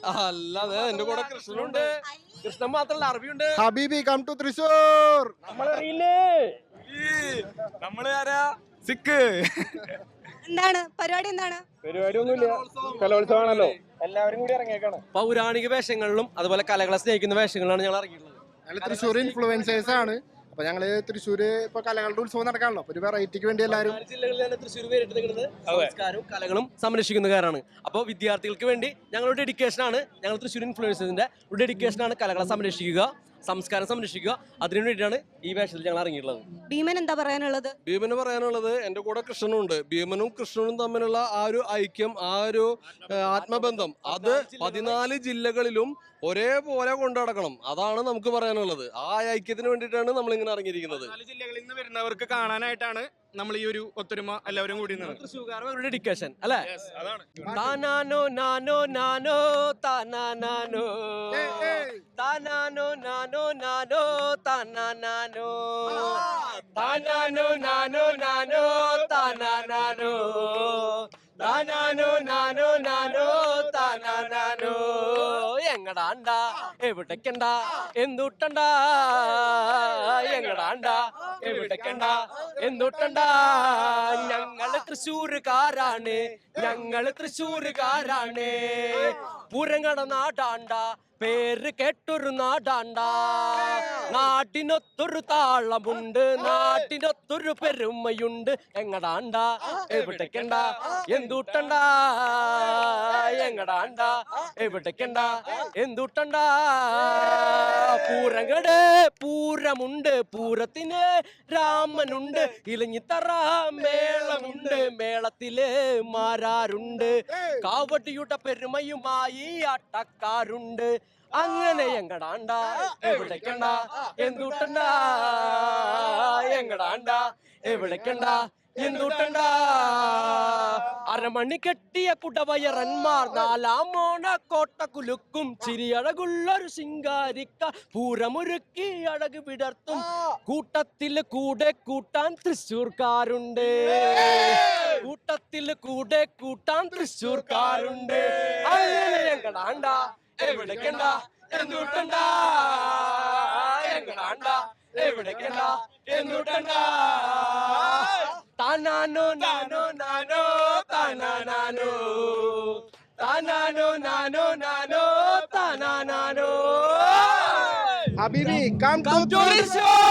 അല്ലാതെ എന്റെ കൂടെ കൃഷ്ണനുണ്ട്. കൃഷ്ണൻ മാത്രല്ല അറബിയുണ്ട്. ഹബീബി കം ടു തൃശ്ശൂർ. നമ്മളറിയില്ലേ നമ്മള് ആരാ സിക്ക്. എന്താണ് പരിപാടി? എന്താണ് പരിപാടി? ഒന്നുമില്ല, കലോത്സവമാണല്ലോ, എല്ലാവരും കൂടി ഇറങ്ങിയേക്കാണ്. പൗരാണിക വേഷങ്ങളിലും അതുപോലെ കലകളെ സ്നേഹിക്കുന്ന വേഷങ്ങളിലാണ് ഞങ്ങൾ ഇറങ്ങിയിട്ടുള്ളത്. ഞങ്ങൾ തൃശ്ശൂർ ഇൻഫ്ലുവൻസേഴ്സ് ആണ്. അപ്പൊ ഞങ്ങള് തൃശ്ശൂര് ഇപ്പൊ കലകളുടെ ഉത്സവം നടക്കാണല്ലോ. ഒരു വെറൈറ്റിക്ക് വേണ്ടി എല്ലാവരും ജില്ലകളിലാണ് തൃശ്ശൂർ പേരിട്ട് നിൽക്കുന്നത്. സംസ്കാരവും കലകളും സംരക്ഷിക്കുന്നവരാണ്. അപ്പോൾ വിദ്യാർത്ഥികൾക്ക് വേണ്ടി ഞങ്ങളുടെ ഡെഡിക്കേഷൻ ആണ്. ഞങ്ങൾ തൃശ്ശൂർ ഇൻഫ്ലുവൻസേഴ്സിന്റെ ഒരു ഡെഡിക്കേഷൻ ആണ് കലകളെ സംരക്ഷിക്കുക, സംസ്കാരം സംരക്ഷിക്കുക. അതിനു വേണ്ടിയിട്ടാണ് ഈ വേഷത്തിൽ ഞങ്ങൾ ഇറങ്ങിയിട്ടുള്ളത്. ഭീമൻ എന്താ പറയാനുള്ളത്? ഭീമന് പറയാനുള്ളത്, എന്റെ കൂടെ കൃഷ്ണനുണ്ട്. ഭീമനും കൃഷ്ണനും തമ്മിലുള്ള ആ ഒരു ഐക്യം, ആ ഒരു ആത്മബന്ധം, അത് 14 ജില്ലകളിലും ഒരേപോലെ കൊണ്ടുനടക്കണം. അതാണ് നമുക്ക് പറയാനുള്ളത്. ആ ഐക്യത്തിന് വേണ്ടിയിട്ടാണ് നമ്മൾ ഇങ്ങനെ ഇറങ്ങിയിരിക്കുന്നത്. 4 ജില്ലകളിൽ നിന്ന് വരുന്നവർക്ക് കാണാനായിട്ടാണ് നമ്മൾ ഈ ഒരു ഒത്തൊരുമ എല്ലാവരും കൂടി തൃശ്ശൂർക്കാരുടെ ഡെഡിക്കേഷൻ അല്ലേ? അതാണ്. താനാനോ നാനോ നാനോ താനാനോ താനാനോ നാനോ നാനോ താനാനോ താനാനോ നാനോ നാനോ താനാനോ താനാനോ നാനോ നാനോ താനാനോ. എങ്ങടാണ്ട എവിടേക്കണ്ട എന്തുട്ടണ്ട, എങ്ങടാണ്ട എവിടേക്കണ്ട എന്തുട്ടണ്ട. ഞങ്ങള് തൃശ്ശൂരുകാരാണ്, ഞങ്ങള് തൃശ്ശൂരുകാരാണ്. പൂരങ്ങട നാടാണ്ട, പേര് കേട്ടൊരു നാടാണ്ട. നാട്ടിനൊത്തൊരു താളമുണ്ട്, നാട്ടിനൊത്തൊരു പെരുമയുണ്ട്. എങ്ങടാണ്ട എവിടേക്കണ്ട എന്തുട്ടണ്ട, എങ്ങടാണ്ട എവിടേക്കണ്ട എന്തുട്ടണ്ട. പൂരങ്ങട് പൂരമുണ്ട്, പൂരത്തിന് രാമനുണ്ട്. ഇലഞ്ഞിത്തറ മേളമുണ്ട്, മേളത്തില് മാരാരുണ്ട്. കാവടിയുടെ പെരുമയുമായി ആട്ടക്കാരുണ്ട്. അങ്ങനെ എങ്ങടാണ്ട എവിടേക്കണ്ട എന്തുട്ടണ്ട, എങ്ങടാണ്ട എവിടേക്കണ്ട എന്തുട്ടണ്ട. അരമണി കെട്ടിയ കുടവയറന്മാർ, 4 മോണ കോട്ട കുലുക്കും. ചിരിയഴകുള്ളൊരു ശിങ്കാരിക്ക പൂരമൊരുക്കി അഴക് വിടർത്തും. കൂട്ടത്തില് കൂടെ കൂട്ടാൻ തൃശ്ശൂർക്കാരുണ്ട്, കൂട്ടത്തില് കൂടെ കൂട്ടാൻ തൃശ്ശൂർക്കാരുണ്ട്. അങ്ങനെ എങ്ങടാണ്ട എവിടേക്കണ്ട എന്തുട്ടണ്ട, എങ്ങടാണ്ട എവിടേക്കണ്ട എന്തുട്ടണ്ട. താനാനോ നാനോ നാനോ താനാനോ താനാനോ നാനോ നാനോ താനാനോ. ഹബീബി കം ടു തൃശ്ശൂർ.